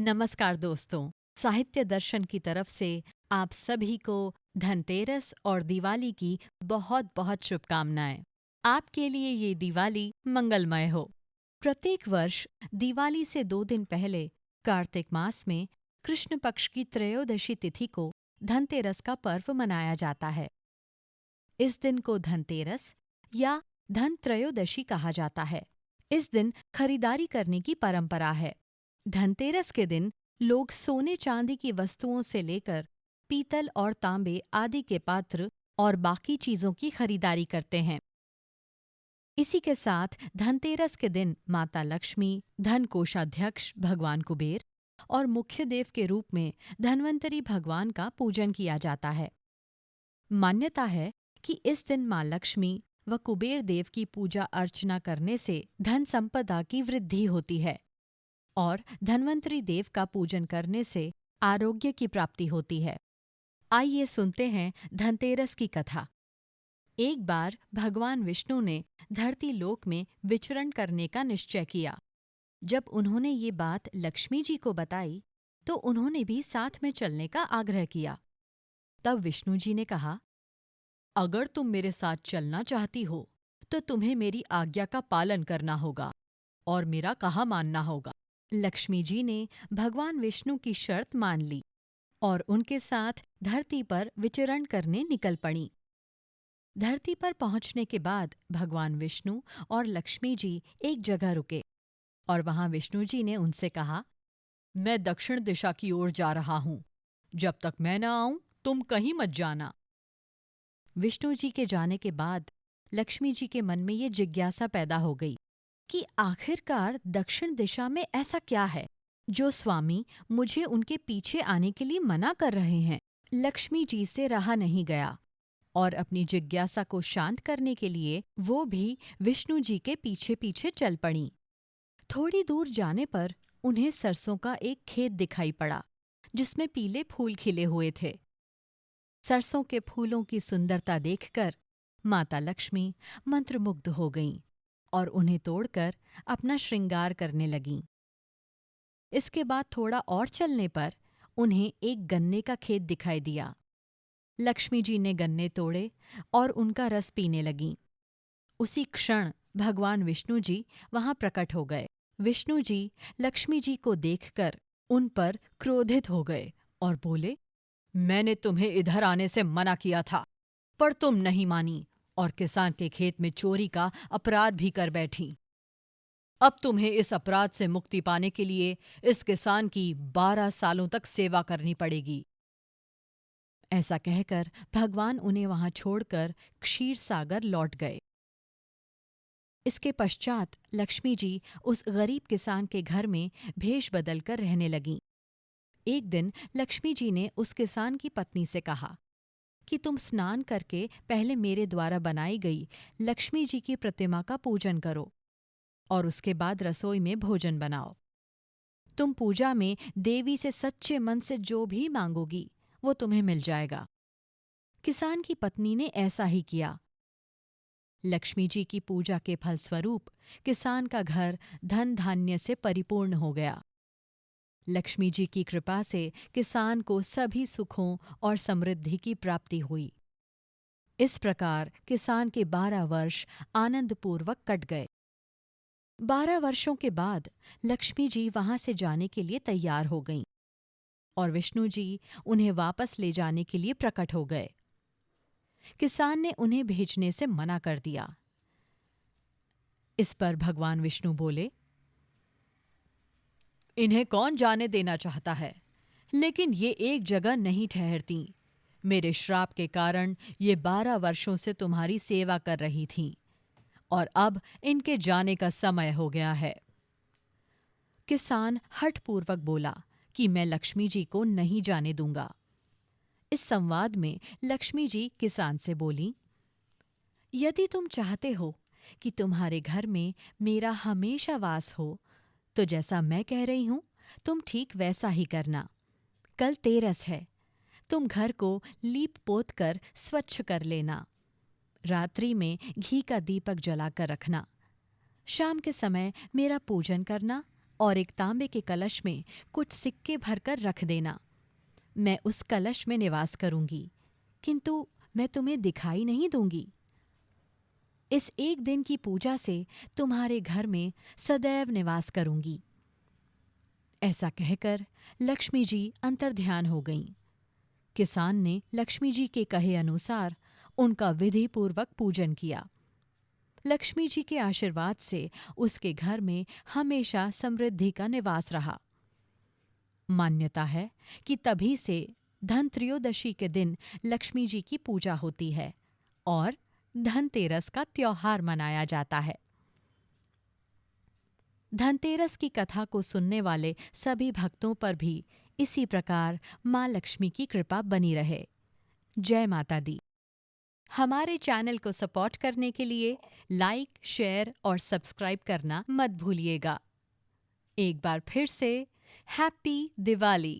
नमस्कार दोस्तों। साहित्य दर्शन की तरफ से आप सभी को धनतेरस और दिवाली की बहुत बहुत शुभकामनाएं। आपके लिए ये दिवाली मंगलमय हो। प्रत्येक वर्ष दिवाली से 2 दिन पहले कार्तिक मास में कृष्ण पक्ष की त्रयोदशी तिथि को धनतेरस का पर्व मनाया जाता है। इस दिन को धनतेरस या धन त्रयोदशी कहा जाता है। इस दिन खरीदारी करने की परंपरा है। धनतेरस के दिन लोग सोने चांदी की वस्तुओं से लेकर पीतल और तांबे आदि के पात्र और बाकी चीजों की खरीदारी करते हैं। इसी के साथ धनतेरस के दिन माता लक्ष्मी, धन कोषाध्यक्ष भगवान कुबेर और मुख्य देव के रूप में धन्वंतरी भगवान का पूजन किया जाता है। मान्यता है कि इस दिन माँ लक्ष्मी व कुबेर देव की पूजा अर्चना करने से धन संपदा की वृद्धि होती है और धन्वंतरी देव का पूजन करने से आरोग्य की प्राप्ति होती है। आइए सुनते हैं धनतेरस की कथा। एक बार भगवान विष्णु ने धरती लोक में विचरण करने का निश्चय किया। जब उन्होंने ये बात लक्ष्मी जी को बताई तो उन्होंने भी साथ में चलने का आग्रह किया। तब विष्णु जी ने कहा, अगर तुम मेरे साथ चलना चाहती हो तो तुम्हें मेरी आज्ञा का पालन करना होगा और मेरा कहा मानना होगा। लक्ष्मी जी ने भगवान विष्णु की शर्त मान ली और उनके साथ धरती पर विचरण करने निकल पड़ी। धरती पर पहुंचने के बाद भगवान विष्णु और लक्ष्मी जी एक जगह रुके और वहां विष्णु जी ने उनसे कहा, मैं दक्षिण दिशा की ओर जा रहा हूं। जब तक मैं न आऊं तुम कहीं मत जाना। विष्णु जी के जाने के बाद लक्ष्मी जी के मन में ये जिज्ञासा पैदा हो गई कि आखिरकार दक्षिण दिशा में ऐसा क्या है जो स्वामी मुझे उनके पीछे आने के लिए मना कर रहे हैं। लक्ष्मी जी से रहा नहीं गया और अपनी जिज्ञासा को शांत करने के लिए वो भी विष्णु जी के पीछे पीछे चल पड़ी। थोड़ी दूर जाने पर उन्हें सरसों का एक खेत दिखाई पड़ा जिसमें पीले फूल खिले हुए थे। सरसों के फूलों की सुंदरता देखकर माता लक्ष्मी मंत्रमुग्ध हो गईं और उन्हें तोड़कर अपना श्रृंगार करने लगीं। इसके बाद थोड़ा और चलने पर उन्हें एक गन्ने का खेत दिखाई दिया। लक्ष्मी जी ने गन्ने तोड़े और उनका रस पीने लगीं। उसी क्षण भगवान विष्णु जी वहां प्रकट हो गए। विष्णु जी लक्ष्मी जी को देखकर उन पर क्रोधित हो गए और बोले, मैंने तुम्हें इधर आने से मना किया था, पर तुम नहीं मानी और किसान के खेत में चोरी का अपराध भी कर बैठी। अब तुम्हें इस अपराध से मुक्ति पाने के लिए इस किसान की 12 सालों तक सेवा करनी पड़ेगी। ऐसा कहकर भगवान उन्हें वहां छोड़कर क्षीर सागर लौट गए। इसके पश्चात लक्ष्मी जी उस गरीब किसान के घर में भेष बदलकर रहने लगीं। एक दिन लक्ष्मी जी ने उस किसान की पत्नी से कहा कि तुम स्नान करके पहले मेरे द्वारा बनाई गई लक्ष्मी जी की प्रतिमा का पूजन करो और उसके बाद रसोई में भोजन बनाओ। तुम पूजा में देवी से सच्चे मन से जो भी मांगोगी वो तुम्हें मिल जाएगा। किसान की पत्नी ने ऐसा ही किया। लक्ष्मी जी की पूजा के फलस्वरूप किसान का घर धन धान्य से परिपूर्ण हो गया। लक्ष्मी जी की कृपा से किसान को सभी सुखों और समृद्धि की प्राप्ति हुई। इस प्रकार किसान के 12 वर्ष आनंदपूर्वक कट गए। 12 वर्षों के बाद लक्ष्मी जी वहां से जाने के लिए तैयार हो गईं और विष्णु जी उन्हें वापस ले जाने के लिए प्रकट हो गए। किसान ने उन्हें भेजने से मना कर दिया। इस पर भगवान विष्णु बोले, इन्हें कौन जाने देना चाहता है, लेकिन ये एक जगह नहीं ठहरती। मेरे श्राप के कारण ये 12 वर्षों से तुम्हारी सेवा कर रही थीं और अब इनके जाने का समय हो गया है। किसान हठपूर्वक बोला कि मैं लक्ष्मी जी को नहीं जाने दूंगा। इस संवाद में लक्ष्मी जी किसान से बोलीं, यदि तुम चाहते हो कि तुम्हारे घर में मेरा हमेशा वास हो तो जैसा मैं कह रही हूं तुम ठीक वैसा ही करना। कल तेरस है, तुम घर को लीप पोत कर स्वच्छ कर लेना। रात्रि में घी का दीपक जलाकर रखना। शाम के समय मेरा पूजन करना और एक तांबे के कलश में कुछ सिक्के भरकर रख देना। मैं उस कलश में निवास करूंगी, किंतु मैं तुम्हें दिखाई नहीं दूंगी। इस एक दिन की पूजा से तुम्हारे घर में सदैव निवास करूंगी। ऐसा कहकर लक्ष्मी जी अंतर्ध्यान हो गईं। किसान ने लक्ष्मी जी के कहे अनुसार उनका विधि पूर्वक पूजन किया। लक्ष्मी जी के आशीर्वाद से उसके घर में हमेशा समृद्धि का निवास रहा। मान्यता है कि तभी से धनत्रयोदशी के दिन लक्ष्मी जी की पूजा होती है और धनतेरस का त्योहार मनाया जाता है। धनतेरस की कथा को सुनने वाले सभी भक्तों पर भी इसी प्रकार माँ लक्ष्मी की कृपा बनी रहे। जय माता दी। हमारे चैनल को सपोर्ट करने के लिए लाइक, शेयर और सब्सक्राइब करना मत भूलिएगा। एक बार फिर से हैप्पी दिवाली।